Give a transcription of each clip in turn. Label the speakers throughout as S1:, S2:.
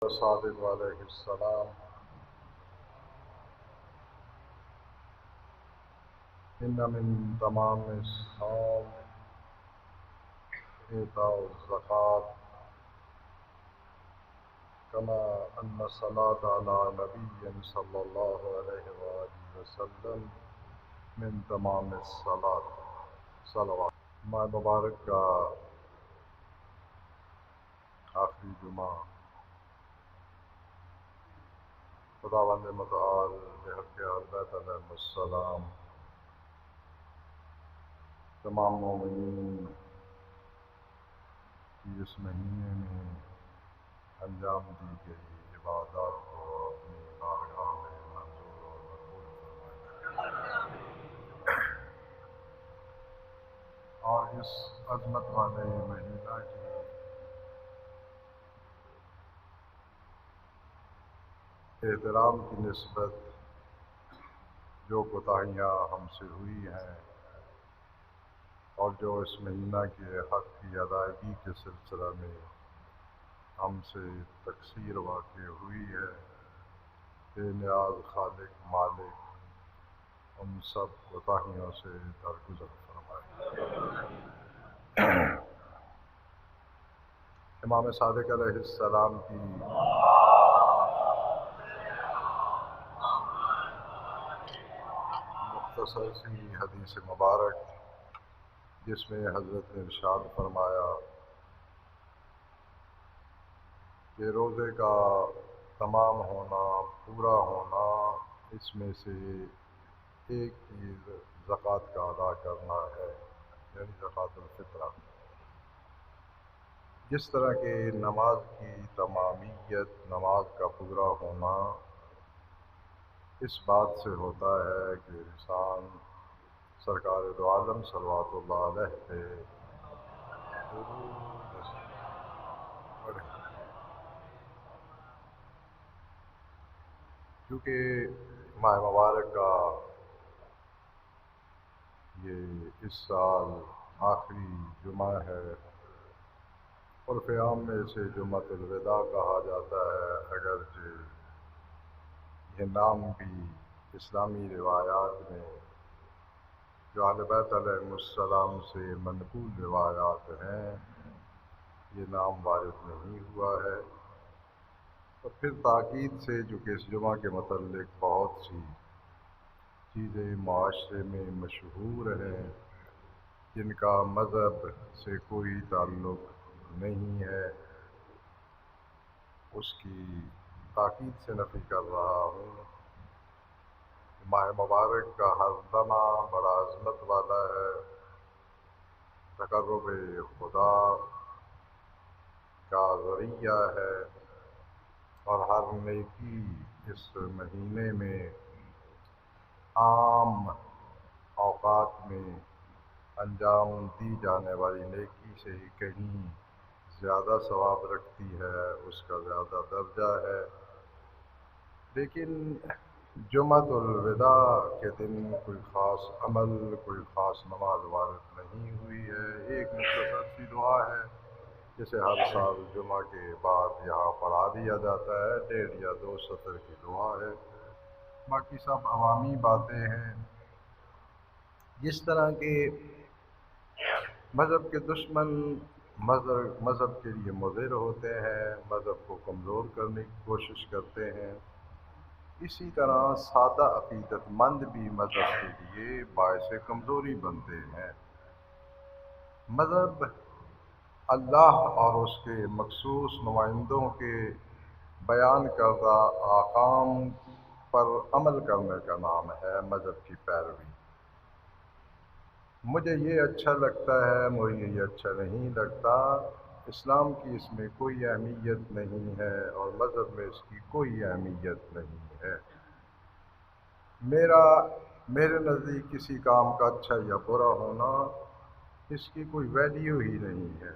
S1: صادق علیہ السلام ان من تمام الصوم ایتاء الزکوٰۃ کما ان الصلاۃ علی نبی صلی اللہ علیہ وآلہ وسلم من تمام الصلاۃ صلوات۔ ماہ مبارک کا آخری جمعہ خداوند متعال بحق اہل بیت علیہم السلام تمام مومنین کی اس مہینے میں انجام دی گئی عبادات کو اپنی بارگاہ میں منظور اور مقبول فرمائے، اور اس عظمت والے مہینہ کی احترام کی نسبت جو کوتاہیاں ہم سے ہوئی ہیں اور جو اس مہینہ کے حق کی ادائیگی کے سلسلہ میں ہم سے تقصیر واقع ہوئی ہے، بے نیاز خالق مالک ان سب کوتاہیوں سے درگزر فرمائے۔ امام صادق علیہ السلام کی مختصر سی حدیث مبارک جس میں حضرت نے ارشاد فرمایا کہ روزے کا تمام ہونا، پورا ہونا، اس میں سے ایک چیز زکوٰۃ کا ادا کرنا ہے، یعنی زکوٰۃ الفطرہ۔ جس طرح کہ نماز کی تمامیت، نماز کا پورا ہونا اس بات سے ہوتا ہے کہ انسان سرکار دو عالم صلوات اللہ علیہ پہ درود پڑھے۔ کیونکہ ماہ مبارک کا یہ اس سال آخری جمعہ ہے، عرف عام میں اسے جمعۃ الوداع کہا جاتا ہے، اگرچہ یہ نام بھی اسلامی روایات میں جو اہل بیت علیہ السلام سے منقول روایات ہیں یہ نام وارد نہیں ہوا ہے۔ اور پھر تاکید سے چونکہ اس جمعہ کے متعلق بہت سی چیزیں معاشرے میں مشہور ہیں جن کا مذہب سے کوئی تعلق نہیں ہے، اس کی تاکید سے نفی کر رہا ہوں۔ ماہ مبارک کا ہر لمحہ بڑا عظمت والا ہے، تقرب خدا کا ذریعہ ہے، اور ہر نیکی اس مہینے میں عام اوقات میں انجام دی جانے والی نیکی سے ہی کہیں زیادہ ثواب رکھتی ہے، اس کا زیادہ درجہ ہے۔ لیکن جمعۃ الوداع کے دن کوئی خاص عمل، کوئی خاص نماز وارد نہیں ہوئی ہے۔ ایک مختصر سی دعا ہے جسے ہر سال جمعہ کے بعد یہاں پڑھا دیا جاتا ہے، 1.5 یا 2 سطر کی دعا ہے، باقی سب عوامی باتیں ہیں۔ جس طرح کہ مذہب کے دشمن مذہب کے لیے مضر ہوتے ہیں، مذہب کو کمزور کرنے کی کوشش کرتے ہیں، اسی طرح سادہ عقیدت مند بھی مذہب کے لیے باعث کمزوری بنتے ہیں۔ مذہب اللہ اور اس کے مخصوص نمائندوں کے بیان کردہ احکام پر عمل کرنے کا نام ہے، مذہب کی پیروی۔ مجھے یہ اچھا لگتا ہے، مجھے یہ اچھا نہیں لگتا، اسلام کی اس میں کوئی اہمیت نہیں ہے اور مذہب میں اس کی کوئی اہمیت نہیں ہے۔ میرے نزدیک کسی کام کا اچھا یا برا ہونا اس کی کوئی ویلیو ہی نہیں ہے۔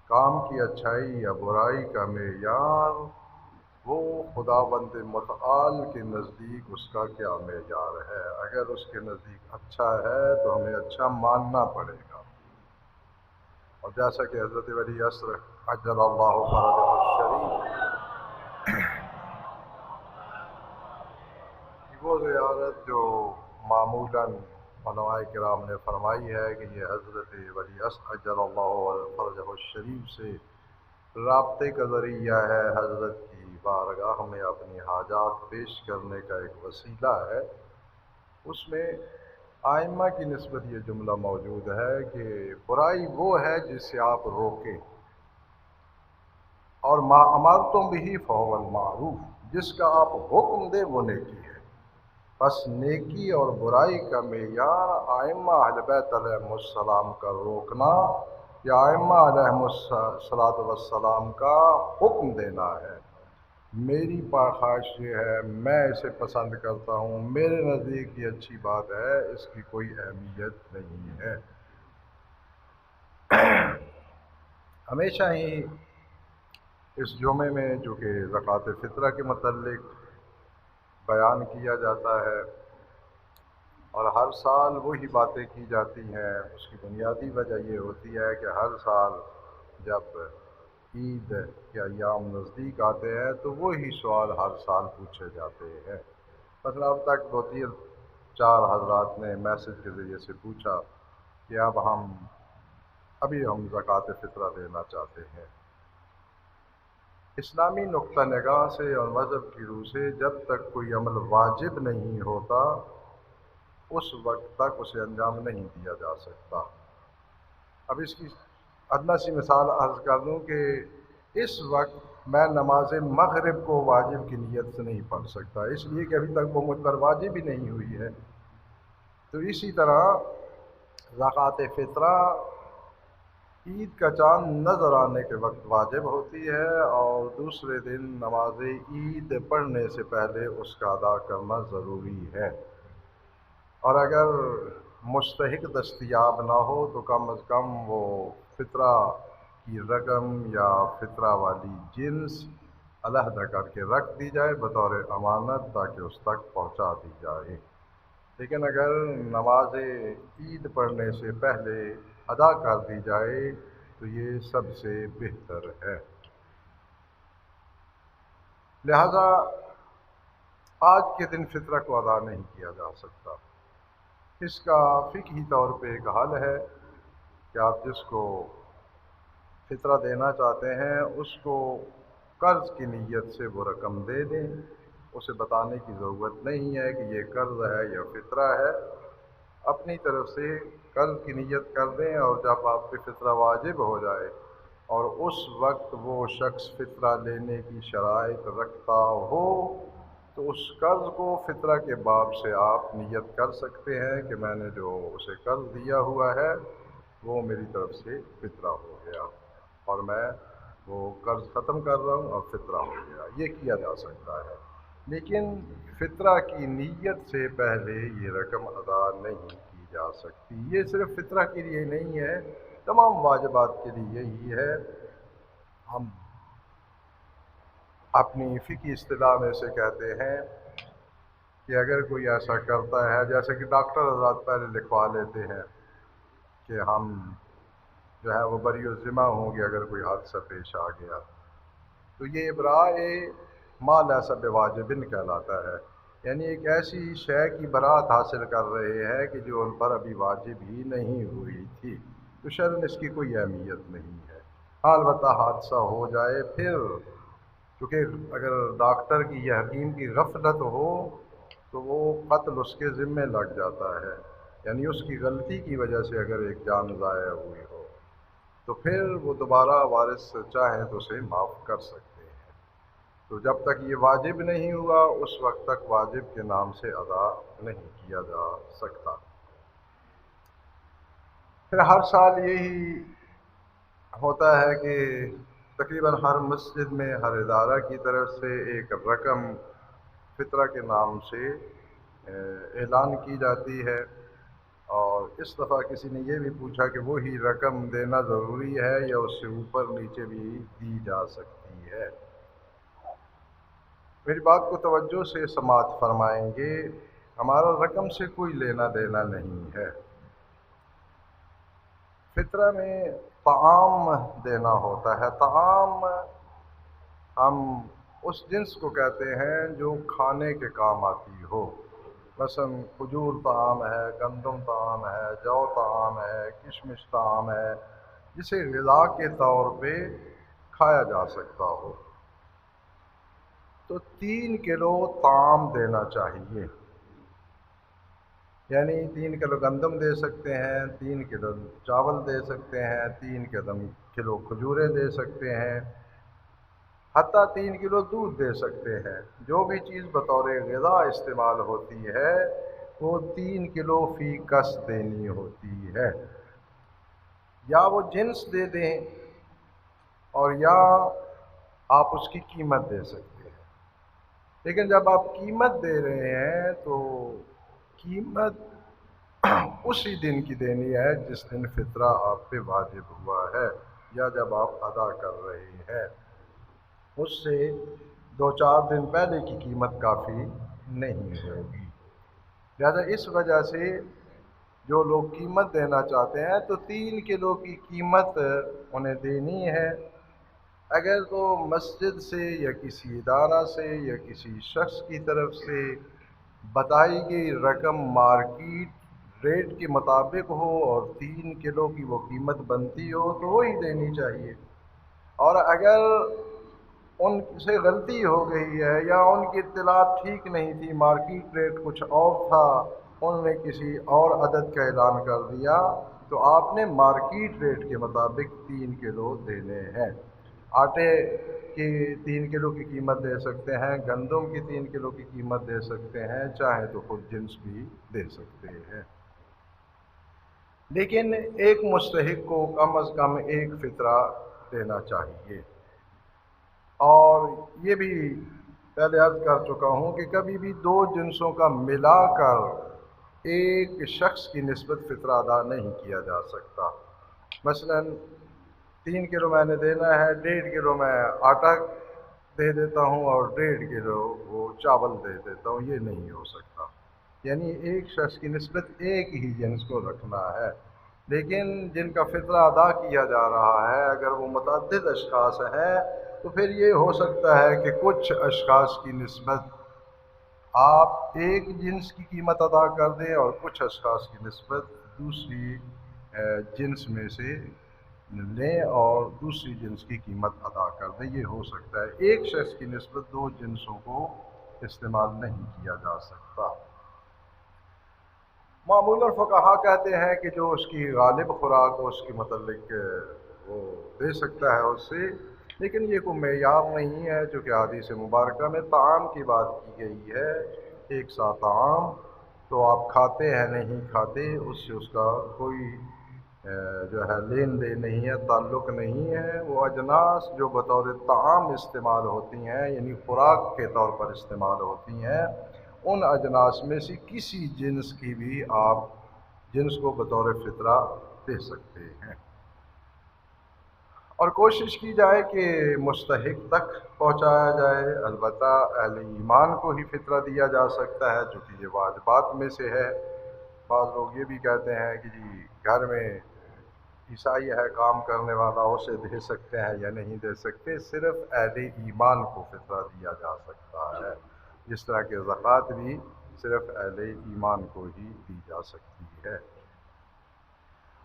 S1: کام کی اچھائی یا برائی کا معیار وہ خداوند متعال کے نزدیک اس کا کیا معیار ہے۔ اگر اس کے نزدیک اچھا ہے تو ہمیں اچھا ماننا پڑے گا، اور جیسا کہ حضرت ولی عصر عجل اللہ فرجہ الشریف عبارت جو معمولاً علماء کرام نے فرمائی ہے کہ یہ حضرت ولی عجل اللہ فرجہ الشریف سے رابطے کا ذریعہ ہے، حضرت کی بارگاہ میں اپنی حاجات پیش کرنے کا ایک وسیلہ ہے، اس میں آئمہ کی نسبت یہ جملہ موجود ہے کہ برائی وہ ہے جس سے آپ روکیں، اور ما امرتم بھی فہو المعروف، جس کا آپ حکم دیں وہ نیکی ہے۔ پس نیکی اور برائی کا معیار ائمہ اہل بیت علیہم السلام کا روکنا یا ائمہ علیہم السلام کا حکم دینا ہے۔ میری خواہش یہ ہے، میں اسے پسند کرتا ہوں، میرے نزدیک یہ اچھی بات ہے، اس کی کوئی اہمیت نہیں ہے۔ ہمیشہ ہی اس جمعے میں جو کہ زکوٰۃ فطرہ کے متعلق بیان کیا جاتا ہے اور ہر سال وہی باتیں کی جاتی ہیں، اس کی بنیادی وجہ یہ ہوتی ہے کہ ہر سال جب عید کے ایام نزدیک آتے ہیں تو وہی سوال ہر سال پوچھے جاتے ہیں۔ مثلا اب تک 2-4 حضرات نے میسج کے ذریعے سے پوچھا کہ ابھی ہم زکوٰۃ فطرہ دینا چاہتے ہیں۔ اسلامی نقطہ نگاہ سے اور مذہب کی روح سے جب تک کوئی عمل واجب نہیں ہوتا اس وقت تک اسے انجام نہیں دیا جا سکتا۔ اب اس کی ادنیٰ سی مثال عرض کر دوں کہ اس وقت میں نماز مغرب کو واجب کی نیت سے نہیں پڑھ سکتا، اس لیے کہ ابھی تک وہ مجھ پر واجب ہی نہیں ہوئی ہے۔ تو اسی طرح زکوٰۃ فطرہ عید کا چاند نظر آنے کے وقت واجب ہوتی ہے اور دوسرے دن نماز عید پڑھنے سے پہلے اس کا ادا کرنا ضروری ہے، اور اگر مستحق دستیاب نہ ہو تو کم از کم وہ فطرہ کی رقم یا فطرہ والی جنس علیحدہ کر کے رکھ دی جائے بطور امانت تاکہ اس تک پہنچا دی جائے۔ لیکن اگر نماز عید پڑھنے سے پہلے ادا کر دی جائے تو یہ سب سے بہتر ہے۔ لہذا آج کے دن فطرہ کو ادا نہیں کیا جا سکتا۔ اس کا فقہی طور پہ ایک حل ہے کہ آپ جس کو فطرہ دینا چاہتے ہیں اس کو قرض کی نیت سے وہ رقم دے دیں، اسے بتانے کی ضرورت نہیں ہے کہ یہ قرض ہے یا فطرہ ہے، اپنی طرف سے قرض کی نیت کر دیں، اور جب آپ پہ فطرہ واجب ہو جائے اور اس وقت وہ شخص فطرہ لینے کی شرائط رکھتا ہو تو اس قرض کو فطرہ کے باب سے آپ نیت کر سکتے ہیں کہ میں نے جو اسے قرض دیا ہوا ہے وہ میری طرف سے فطرہ ہو گیا اور میں وہ قرض ختم کر رہا ہوں اور فطرہ ہو گیا، یہ کیا جا سکتا ہے۔ لیکن فطرہ کی نیت سے پہلے یہ رقم ادا نہیں کی جا سکتی۔ یہ صرف فطرہ کے لیے نہیں ہے، تمام واجبات کے لیے یہی ہے۔ ہم اپنی فقہی اصطلاح میں سے کہتے ہیں کہ اگر کوئی ایسا کرتا ہے، جیسے کہ ڈاکٹر حضرات پہلے لکھوا لیتے ہیں کہ ہم جو ہے وہ بری الذمہ ہوں گے اگر کوئی حادثہ پیش آ گیا، تو یہ ابراء ما لیس بواجب کہلاتا ہے، یعنی ایک ایسی شے کی برات حاصل کر رہے ہیں کہ جو ان پر ابھی واجب ہی نہیں ہوئی تھی، تو شرعاً اس کی کوئی اہمیت نہیں ہے۔ ہاں البتہ حادثہ ہو جائے پھر، کیونکہ اگر ڈاکٹر کی یا حکیم کی غفلت ہو تو وہ قتل اس کے ذمے لگ جاتا ہے، یعنی اس کی غلطی کی وجہ سے اگر ایک جان ضائع ہوئی ہو تو پھر وہ دوبارہ وارث چاہیں تو اسے معاف کر سکتے ہیں۔ تو جب تک یہ واجب نہیں ہوا اس وقت تک واجب کے نام سے ادا نہیں کیا جا سکتا۔ پھر ہر سال یہی ہوتا ہے کہ تقریباً ہر مسجد میں ہر ادارہ کی طرف سے ایک رقم فطرہ کے نام سے اعلان کی جاتی ہے، اور اس دفعہ کسی نے یہ بھی پوچھا کہ وہی رقم دینا ضروری ہے یا اس سے اوپر نیچے بھی دی جا سکتی ہے۔ میری بات کو توجہ سے سماعت فرمائیں گے، ہمارا رقم سے کوئی لینا دینا نہیں ہے۔ فطرہ میں طعام دینا ہوتا ہے۔ طعام ہم اس جنس کو کہتے ہیں جو کھانے کے کام آتی ہو۔ مثلا کھجور طعام ہے، گندم طعام ہے، جو طعام ہے، کشمش طعام ہے، جسے غذا کے طور پہ کھایا جا سکتا ہو، تو 3 کلو طعام دینا چاہیے۔ یعنی 3 کلو گندم دے سکتے ہیں، 3 کلو چاول دے سکتے ہیں، 3 کلو کھجوریں دے سکتے ہیں، حتیٰ 3 کلو دودھ دے سکتے ہیں۔ جو بھی چیز بطور غذا استعمال ہوتی ہے وہ 3 کلو فی کس دینی ہوتی ہے۔ یا وہ جنس دے دیں اور یا آپ اس کی قیمت دے سکتے ہیں، لیکن جب آپ قیمت دے رہے ہیں تو قیمت اسی دن کی دینی ہے جس دن فطرہ آپ پہ واجب ہوا ہے یا جب آپ ادا کر رہے ہیں۔ اس سے 2-4 دن پہلے کی قیمت کافی نہیں ہوگی۔ لہذا اس وجہ سے جو لوگ قیمت دینا چاہتے ہیں تو 3 کلو کی قیمت انہیں دینی ہے۔ اگر تو مسجد سے یا کسی ادارہ سے یا کسی شخص کی طرف سے بتائی گئی رقم مارکیٹ ریٹ کے مطابق ہو اور 3 کلو کی وہ قیمت بنتی ہو تو وہی دینی چاہیے، اور اگر ان سے غلطی ہو گئی ہے یا ان کی اطلاع ٹھیک نہیں تھی، مارکیٹ ریٹ کچھ اور تھا، انہوں نے کسی اور عدد کا اعلان کر دیا، تو آپ نے مارکیٹ ریٹ کے مطابق 3 کلو دینے ہیں۔ آٹے کی 3 کلو کی قیمت دے سکتے ہیں، گندم کی 3 کلو کی قیمت دے سکتے ہیں، چاہیں تو خود جنس بھی دے سکتے ہیں، لیکن ایک مستحق کو کم از کم ایک فطرہ دینا چاہیے۔ اور یہ بھی پہلے عرض کر چکا ہوں کہ کبھی بھی 2 جنسوں کا ملا کر ایک شخص کی نسبت فطرہ ادا نہیں کیا جا سکتا۔ مثلا 3 کلو میں نے دینا ہے، 1.5 کلو میں آٹا دے دیتا ہوں اور 1.5 کلو وہ چاول دے دیتا ہوں، یہ نہیں ہو سکتا۔ یعنی ایک شخص کی نسبت ایک ہی جنس کو رکھنا ہے، لیکن جن کا فطرہ ادا کیا جا رہا ہے اگر وہ متعدد اشخاص ہیں تو پھر یہ ہو سکتا ہے کہ کچھ اشخاص کی نسبت آپ ایک جنس کی قیمت ادا کر دیں اور کچھ اشخاص کی نسبت دوسری جنس میں سے لیں اور دوسری جنس کی قیمت ادا کر دیں، یہ ہو سکتا ہے۔ ایک شخص کی نسبت 2 جنسوں کو استعمال نہیں کیا جا سکتا۔ معمولاً فقہا کہتے ہیں کہ جو اس کی غالب خوراک ہو اس کے متعلق وہ دے سکتا ہے اس سے، لیکن یہ کوئی معیار نہیں ہے، چونکہ حدیث مبارکہ میں طعام کی بات کی گئی ہے۔ ایک سا طعام تو آپ کھاتے ہیں نہیں کھاتے اس سے اس کا کوئی جو ہے لین دین نہیں ہے، تعلق نہیں ہے۔ وہ اجناس جو بطور طعام استعمال ہوتی ہیں یعنی خوراک کے طور پر استعمال ہوتی ہیں، ان اجناس میں سے کسی جنس کی بھی آپ جنس کو بطور فطرہ دے سکتے ہیں، اور کوشش کی جائے کہ مستحق تک پہنچایا جائے۔ البتہ اہل ایمان کو ہی فطرہ دیا جا سکتا ہے چونکہ یہ واجبات میں سے ہے۔ بعض لوگ یہ بھی کہتے ہیں کہ جی گھر میں عیسائی ہے کام کرنے والا، اسے دے سکتے ہیں یا نہیں دے سکتے، صرف اہل ایمان کو فطرہ دیا جا سکتا ہے، جس طرح کہ زکوٰۃ بھی صرف اہل ایمان کو ہی دی جا سکتی ہے۔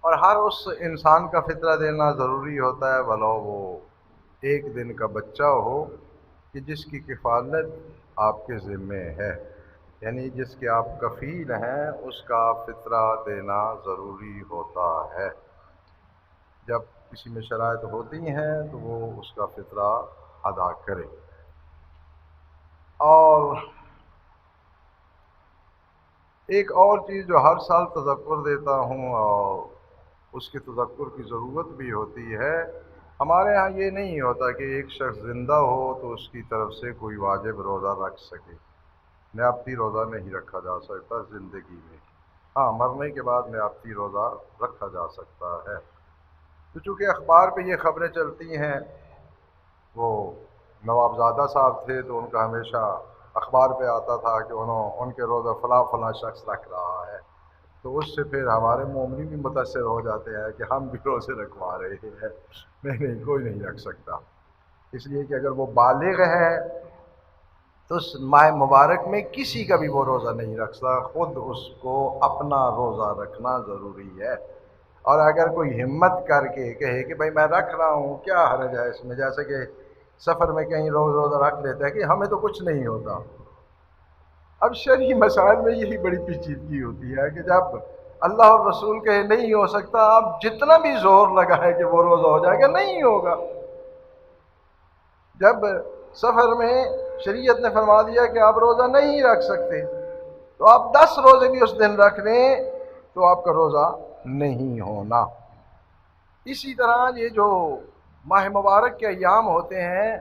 S1: اور ہر اس انسان کا فطرہ دینا ضروری ہوتا ہے، بھلا وہ ایک دن کا بچہ ہو کہ جس کی کفالت آپ کے ذمے ہے، یعنی جس کے آپ کفیل ہیں، اس کا فطرہ دینا ضروری ہوتا ہے۔ جب کسی میں شرائط ہوتی ہیں تو وہ اس کا فطرہ ادا کرے۔ اور ایک اور چیز جو ہر سال تذکر دیتا ہوں اور اس کے تذکر کی ضرورت بھی ہوتی ہے، ہمارے ہاں یہ نہیں ہوتا کہ ایک شخص زندہ ہو تو اس کی طرف سے کوئی واجب روزہ رکھ سکے۔ نیابتی روزہ نہیں رکھا جا سکتا زندگی میں، ہاں مرنے کے بعد نیابتی روزہ رکھا جا سکتا ہے۔ تو چونکہ اخبار پہ یہ خبریں چلتی ہیں، وہ نوابزادہ صاحب تھے تو ان کا ہمیشہ اخبار پہ آتا تھا کہ ان کے روزہ فلاں فلاں شخص رکھ رہا ہے، تو اس سے پھر ہمارے مومنی بھی متاثر ہو جاتے ہیں کہ ہم بھی روزے رکھوا رہے ہیں۔ نہیں کوئی نہیں رکھ سکتا، اس لیے کہ اگر وہ بالغ ہے تو اس ماہ مبارک میں کسی کا بھی وہ روزہ نہیں رکھ سکتا، خود اس کو اپنا روزہ رکھنا ضروری ہے۔ اور اگر کوئی ہمت کر کے کہے کہ بھائی میں رکھ رہا ہوں، کیا حرج ہے اس میں، جیسے کہ سفر میں کہیں روزہ رکھ لیتے ہیں کہ ہمیں تو کچھ نہیں ہوتا۔ اب شرعی مسائل میں یہی بڑی پیچیدگی ہوتی ہے کہ جب اللہ اور رسول کہے نہیں ہو سکتا، آپ جتنا بھی زور لگا ہے کہ وہ روزہ ہو جائے گا، نہیں ہوگا۔ جب سفر میں شریعت نے فرما دیا کہ آپ روزہ نہیں رکھ سکتے، تو آپ 10 روزے بھی اس دن رکھ لیں تو آپ کا روزہ نہیں ہونا۔ اسی طرح یہ جو ماہ مبارک کے ایام ہوتے ہیں،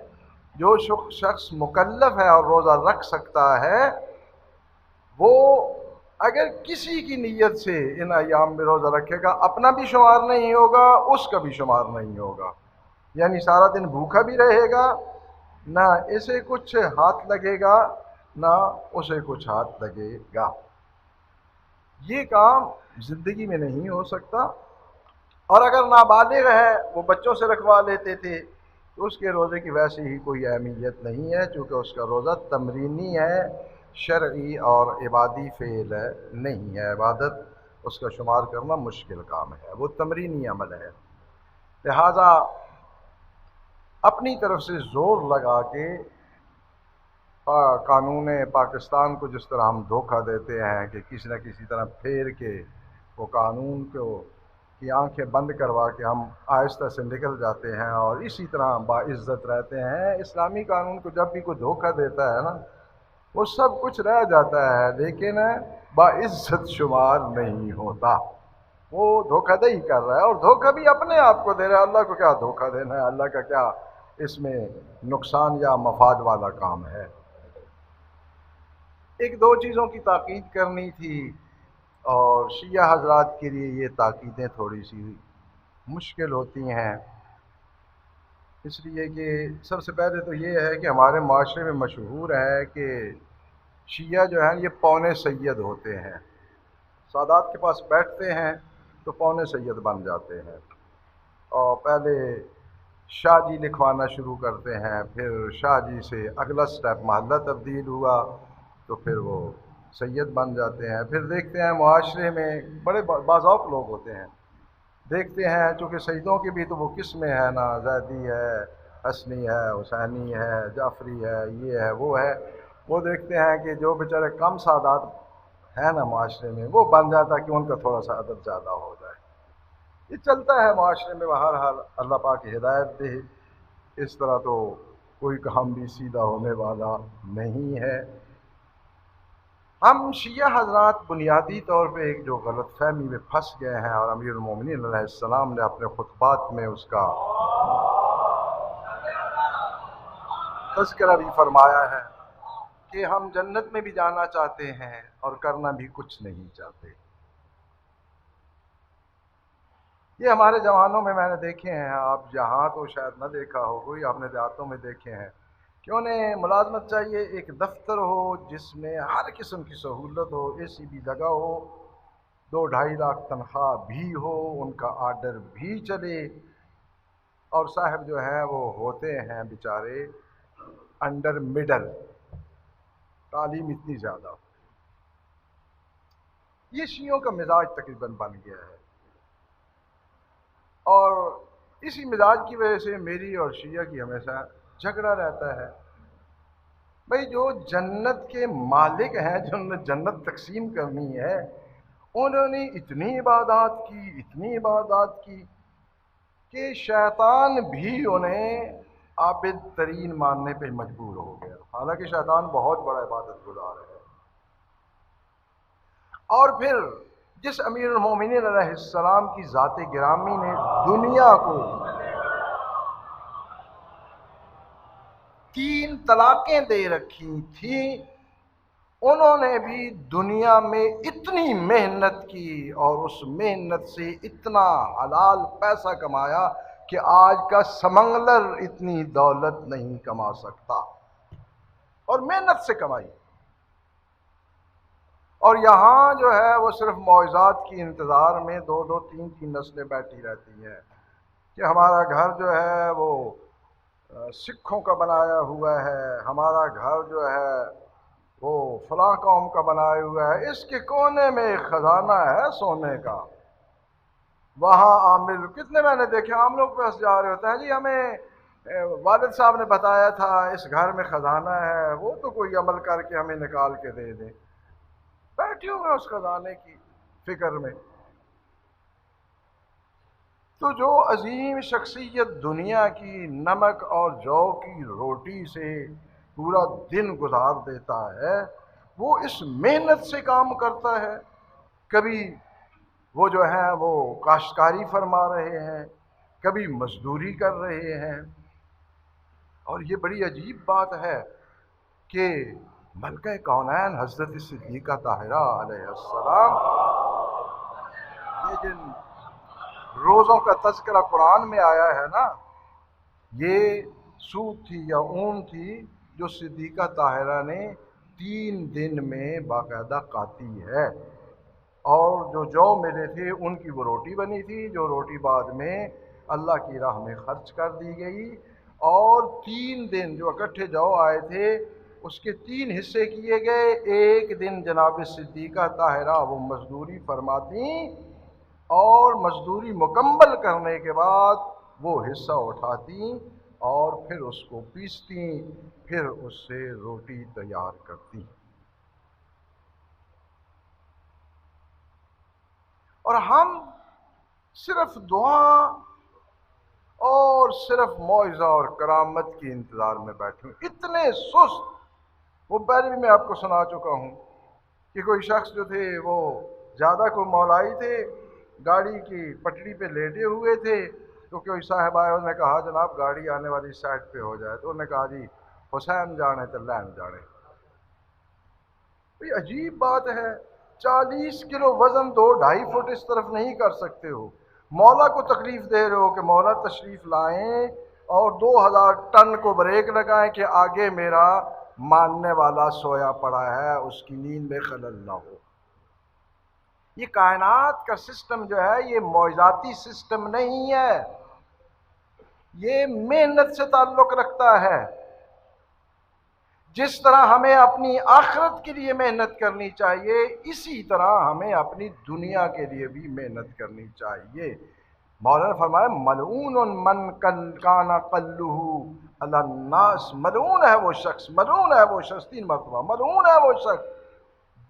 S1: جو شخص مکلف ہے اور روزہ رکھ سکتا ہے، وہ اگر کسی کی نیت سے ان ایام میں روزہ رکھے گا، اپنا بھی شمار نہیں ہوگا، اس کا بھی شمار نہیں ہوگا، یعنی سارا دن بھوکا بھی رہے گا، نہ اسے کچھ ہاتھ لگے گا نہ اسے کچھ ہاتھ لگے گا۔ یہ کام زندگی میں نہیں ہو سکتا۔ اور اگر نابالغ ہے، وہ بچوں سے رکھوا لیتے تھے، تو اس کے روزے کی ویسے ہی کوئی اہمیت نہیں ہے، چونکہ اس کا روزہ تمرینی ہے، شرعی اور عبادی فعل نہیں ہے۔ عبادت اس کا شمار کرنا مشکل کام ہے، وہ تمرینی عمل ہے۔ لہذا اپنی طرف سے زور لگا کے قانون پاکستان کو جس طرح ہم دھوکہ دیتے ہیں کہ کسی نہ کسی طرح پھیر کے وہ قانون کی آنکھیں بند کروا کے ہم آہستہ سے نکل جاتے ہیں اور اسی طرح باعزت رہتے ہیں، اسلامی قانون کو جب بھی کوئی دھوکہ دیتا ہے نا، وہ سب کچھ رہ جاتا ہے لیکن باعزت شمار نہیں ہوتا۔ وہ دھوکہ دہی کر رہا ہے، اور دھوکہ بھی اپنے آپ کو دے رہا ہے۔ اللہ کو کیا دھوکہ دینا ہے، اللہ کا کیا اس میں نقصان یا مفاد والا کام ہے۔ ایک دو چیزوں کی تاکید کرنی تھی، اور شیعہ حضرات کے لیے یہ تاکیدیں تھوڑی سی مشکل ہوتی ہیں، اس لیے کہ سب سے پہلے تو یہ ہے کہ ہمارے معاشرے میں مشہور ہے کہ شیعہ جو ہیں یہ پونے سید ہوتے ہیں، سادات کے پاس بیٹھتے ہیں تو پونے سید بن جاتے ہیں، اور پہلے شاہ جی لکھوانا شروع کرتے ہیں، پھر شاہ جی سے اگلا سٹیپ محلہ تبدیل ہوا تو پھر وہ سید بن جاتے ہیں۔ پھر دیکھتے ہیں معاشرے میں بڑے باذوق لوگ ہوتے ہیں، دیکھتے ہیں چونکہ سیدوں کی بھی تو وہ قسمیں ہیں نا، زیدی ہے، حسنی ہے، حسینی ہے، جعفری ہے، یہ ہے وہ ہے، وہ دیکھتے ہیں کہ جو بیچارے کم سادات ہیں نا معاشرے میں، وہ بن جاتا ہے کہ ان کا تھوڑا سا عدد زیادہ ہو جائے۔ یہ چلتا ہے معاشرے میں، بہرحال اللہ پاک کی ہدایت دے، اس طرح تو کوئی کام بھی سیدھا ہونے والا نہیں ہے۔ ہم شیعہ حضرات بنیادی طور پہ ایک جو غلط فہمی میں پھنس گئے ہیں، اور امیر المومنین علیہ السلام نے اپنے خطبات میں اس کا تذکرہ بھی فرمایا ہے کہ ہم جنت میں بھی جانا چاہتے ہیں اور کرنا بھی کچھ نہیں چاہتے۔ یہ ہمارے جوانوں میں نے دیکھے ہیں، آپ یہاں تو شاید نہ دیکھا ہو، کوئی آپ نے دیہاتوں میں دیکھے ہیں کہ انہیں ملازمت چاہیے، ایک دفتر ہو جس میں ہر قسم کی سہولت ہو، اے سی بھی لگا ہو، 2-2.5 لاکھ تنخواہ بھی ہو، ان کا آرڈر بھی چلے، اور صاحب جو ہیں وہ ہوتے ہیں بیچارے انڈر مڈل، تعلیم اتنی زیادہ۔ یہ شیعوں کا مزاج تقریباً بن گیا ہے، اور اسی مزاج کی وجہ سے میری اور شیعہ کی ہمیشہ جھگڑا رہتا ہے۔ بھئی جو جنت کے مالک ہیں، جنہوں نے جنت تقسیم کرنی ہے، انہوں نے اتنی عبادات کی کہ شیطان بھی انہیں عابد ترین ماننے پہ مجبور ہو گیا، حالانکہ شیطان بہت بڑا عبادت گزار ہے۔ اور پھر جس امیر المومنین علیہ السلام کی ذات گرامی نے دنیا کو 3 طلاقیں دے رکھی تھیں، انہوں نے بھی دنیا میں اتنی محنت کی اور اس محنت سے اتنا حلال پیسہ کمایا کہ آج کا سمنگلر اتنی دولت نہیں کما سکتا، اور محنت سے کمائی۔ اور یہاں جو ہے وہ صرف معجزات کی انتظار میں 2-2 3-3 نسلیں بیٹھی رہتی ہیں کہ ہمارا گھر جو ہے وہ سکھوں کا بنایا ہوا ہے، ہمارا گھر جو ہے وہ فلاں قوم کا بنایا ہوا ہے، اس کے کونے میں ایک خزانہ ہے سونے کا، وہاں عامل کتنے میں نے دیکھے عام لوگ پاس جا رہے ہوتے ہیں، جی ہمیں والد صاحب نے بتایا تھا اس گھر میں خزانہ ہے، وہ تو کوئی عمل کر کے ہمیں نکال کے دے دے، بیٹھے ہوئے اس خزانے کی فکر میں۔ تو جو عظیم شخصیت دنیا کی نمک اور جو کی روٹی سے پورا دن گزار دیتا ہے، وہ اس محنت سے کام کرتا ہے۔ کبھی وہ جو ہیں وہ کاشتکاری فرما رہے ہیں، کبھی مزدوری کر رہے ہیں، اور یہ بڑی عجیب بات ہے کہ ملکہ کونین حضرت صدیقہ طاہرہ علیہ السلام، یہ جن روزوں کا تذکرہ قرآن میں آیا ہے نا، یہ سوت تھی یا اون تھی جو صدیقہ طاہرہ نے 3 دن میں باقاعدہ کاٹی ہے، اور جو ملے تھے ان کی وہ روٹی بنی تھی، جو روٹی بعد میں اللہ کی راہ میں خرچ کر دی گئی، اور 3 دن جو اکٹھے جو آئے تھے اس کے 3 حصے کیے گئے، ایک دن جناب صدیقہ طاہرہ وہ مزدوری فرماتی، اور مزدوری مکمل کرنے کے بعد وہ حصہ اٹھاتی اور پھر اس کو پیستی، پھر اس سے روٹی تیار کرتی۔ اور ہم صرف دعا اور صرف معجزہ اور کرامت کی انتظار میں بیٹھے ہیں، اتنے سست۔ وہ پہلے بھی میں آپ کو سنا چکا ہوں کہ کوئی شخص جو تھے وہ زیادہ کوئی مولائی تھے، گاڑی کی پٹڑی پہ لیٹے ہوئے تھے، تو کوئی صاحب آئے، انہوں نے کہا جناب گاڑی آنے والی سائڈ پہ ہو جائے، تو انہوں نے کہا جی حسین جانے تو لین جانے۔ یہ عجیب بات ہے، 40 کلو وزن 2-2.5 فٹ اس طرف نہیں کر سکتے ہو، مولا کو تکلیف دے رہے ہو کہ مولا تشریف لائیں اور 2000 ٹن کو بریک لگائیں کہ آگے میرا ماننے والا سویا پڑا ہے، اس کی نیند میں خلل نہ ہو۔ یہ کائنات کا سسٹم جو ہے یہ معجزاتی سسٹم نہیں ہے، یہ محنت سے تعلق رکھتا ہے۔ جس طرح ہمیں اپنی آخرت کے لیے محنت کرنی چاہیے، اسی طرح ہمیں اپنی دنیا کے لیے بھی محنت کرنی چاہیے۔ مولانا نے فرمایا ملعون من کان قلہ علی الناس، ملعون ہے وہ شخص، ملعون ہے وہ شخص، 3 مرتبہ ملعون ہے وہ شخص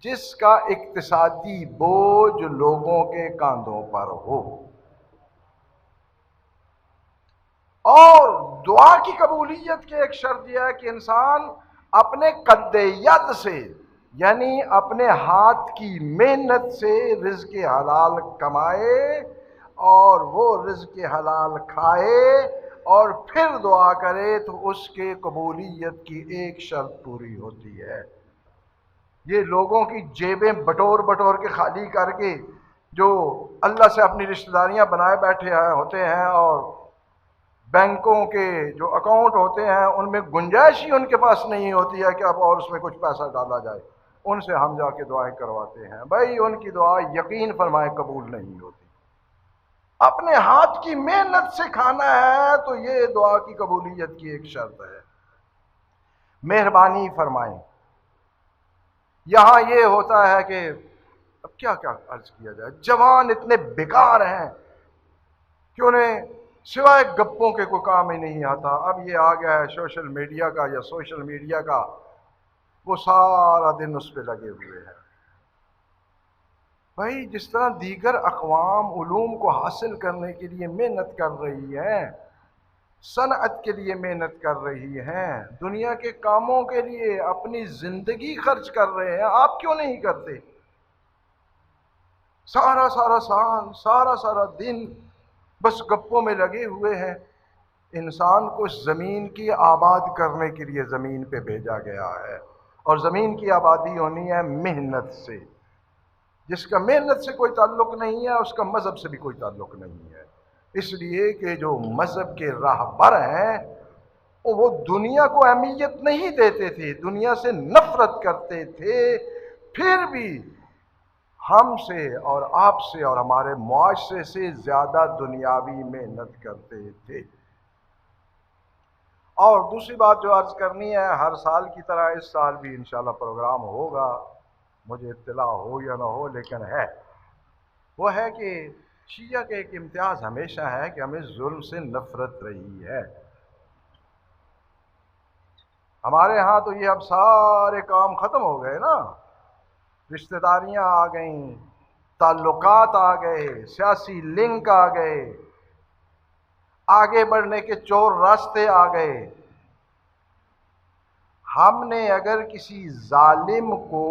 S1: جس کا اقتصادی بوجھ لوگوں کے کاندھوں پر ہو۔ اور دعا کی قبولیت کے ایک شرط یہ ہے کہ انسان اپنے قد ید سے، یعنی اپنے ہاتھ کی محنت سے رزق حلال کمائے اور وہ رزق حلال کھائے اور پھر دعا کرے، تو اس کے قبولیت کی ایک شرط پوری ہوتی ہے۔ یہ لوگوں کی جیبیں بٹور بٹور کے خالی کر کے جو اللہ سے اپنی رشتہ داریاں بنائے بیٹھے ہوتے ہیں، اور بینکوں کے جو اکاؤنٹ ہوتے ہیں ان میں گنجائش ہی ان کے پاس نہیں ہوتی ہے کہ اب اور اس میں کچھ پیسہ ڈالا جائے، ان سے ہم جا کے دعائیں کرواتے ہیں، بھائی ان کی دعا یقین فرمائے قبول نہیں ہوتی۔ اپنے ہاتھ کی محنت سے کھانا ہے تو یہ دعا کی قبولیت کی ایک شرط ہے۔ مہربانی فرمائیں۔ یہاں یہ ہوتا ہے کہ اب کیا عرض کیا جائے، جوان اتنے بیکار ہیں کہ انہیں سوائے گپوں کے کوئی کام ہی نہیں آتا۔ اب یہ آ گیا ہے سوشل میڈیا کا یا سوشل میڈیا کا، وہ سارا دن اس پہ لگے ہوئے ہیں۔ بھائی جس طرح دیگر اقوام علوم کو حاصل کرنے کے لیے محنت کر رہی ہیں، صنعت کے لیے محنت کر رہی ہیں، دنیا کے کاموں کے لیے اپنی زندگی خرچ کر رہے ہیں، آپ کیوں نہیں کرتے؟ سارا سال، سارا دن بس گپوں میں لگے ہوئے ہیں۔ انسان کو اس زمین کی آباد کرنے کے لیے زمین پہ بھیجا گیا ہے، اور زمین کی آبادی ہونی ہے محنت سے۔ جس کا محنت سے کوئی تعلق نہیں ہے اس کا مذہب سے بھی کوئی تعلق نہیں ہے، اس لیے کہ جو مذہب کے راہبر ہیں وہ دنیا کو اہمیت نہیں دیتے تھے، دنیا سے نفرت کرتے تھے، پھر بھی ہم سے اور آپ سے اور ہمارے معاشرے سے زیادہ دنیاوی محنت کرتے تھے۔ اور دوسری بات جو عرض کرنی ہے، ہر سال کی طرح اس سال بھی انشاءاللہ پروگرام ہوگا، مجھے اطلاع ہو یا نہ ہو لیکن ہے، وہ ہے کہ شیعہ کا ایک امتیاز ہمیشہ ہے کہ ہمیں ظلم سے نفرت رہی ہے۔ ہمارے ہاں تو یہ اب سارے کام ختم ہو گئے نا، رشتہ داریاں آ گئیں، تعلقات آ گئے، سیاسی لنک آ گئے، آگے بڑھنے کے چور راستے آ گئے۔ ہم نے اگر کسی ظالم کو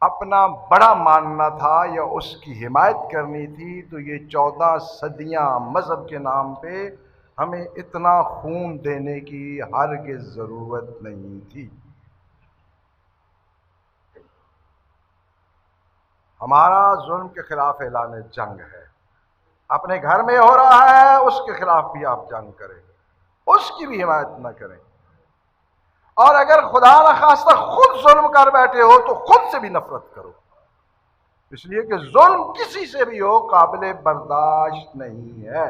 S1: اپنا بڑا ماننا تھا یا اس کی حمایت کرنی تھی تو یہ 14 صدیاں مذہب کے نام پہ ہمیں اتنا خون دینے کی ہرگز ضرورت نہیں تھی۔ ہمارا ظلم کے خلاف اعلان جنگ ہے، اپنے گھر میں ہو رہا ہے اس کے خلاف بھی آپ جنگ کریں، اس کی بھی حمایت نہ کریں، اور اگر خدا نخواستہ خود ظلم کر بیٹھے ہو تو خود سے بھی نفرت کرو، اس لیے کہ ظلم کسی سے بھی ہو قابل برداشت نہیں ہے۔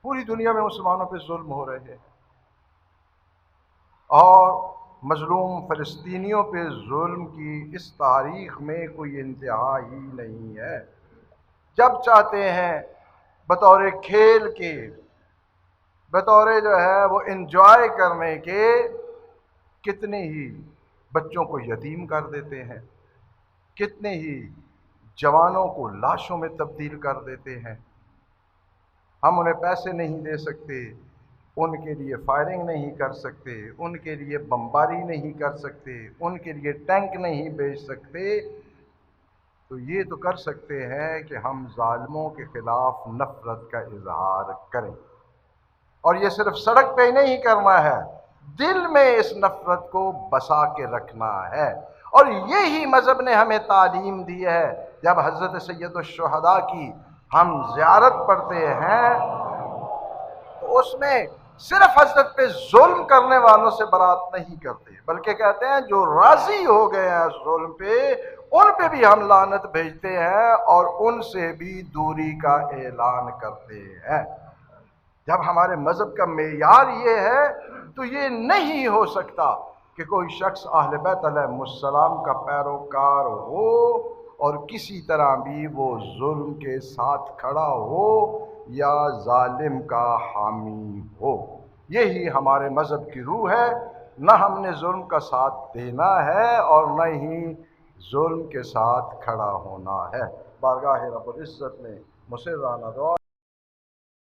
S1: پوری دنیا میں مسلمانوں پہ ظلم ہو رہے ہیں، اور مظلوم فلسطینیوں پہ ظلم کی اس تاریخ میں کوئی انتہا ہی نہیں ہے۔ جب چاہتے ہیں بطور کھیل کے، بطور جو ہے وہ انجوائے کرنے کے، کتنے ہی بچوں کو یتیم کر دیتے ہیں، کتنے ہی جوانوں کو لاشوں میں تبدیل کر دیتے ہیں۔ ہم انہیں پیسے نہیں دے سکتے، ان کے لیے فائرنگ نہیں کر سکتے، ان کے لیے بمباری نہیں کر سکتے، ان کے لیے ٹینک نہیں بھیج سکتے، تو یہ تو کر سکتے ہیں کہ ہم ظالموں کے خلاف نفرت کا اظہار کریں، اور یہ صرف سڑک پہ ہی نہیں کرنا ہے، دل میں اس نفرت کو بسا کے رکھنا ہے، اور یہی مذہب نے ہمیں تعلیم دی ہے۔ جب حضرت سید الشہداء کی ہم زیارت پڑھتے ہیں تو اس میں صرف حضرت پہ ظلم کرنے والوں سے برات نہیں کرتے، بلکہ کہتے ہیں جو راضی ہو گئے ہیں ظلم پہ ان پہ بھی ہم لعنت بھیجتے ہیں اور ان سے بھی دوری کا اعلان کرتے ہیں۔ جب ہمارے مذہب کا معیار یہ ہے تو یہ نہیں ہو سکتا کہ کوئی شخص اہل بیت علیہ السلام کا پیروکار ہو اور کسی طرح بھی وہ ظلم کے ساتھ کھڑا ہو یا ظالم کا حامی ہو۔ یہی ہمارے مذہب کی روح ہے، نہ ہم نے ظلم کا ساتھ دینا ہے اور نہ ہی ظلم کے ساتھ کھڑا ہونا ہے۔ بارگاہ رب العزت میں مصرانہ دعا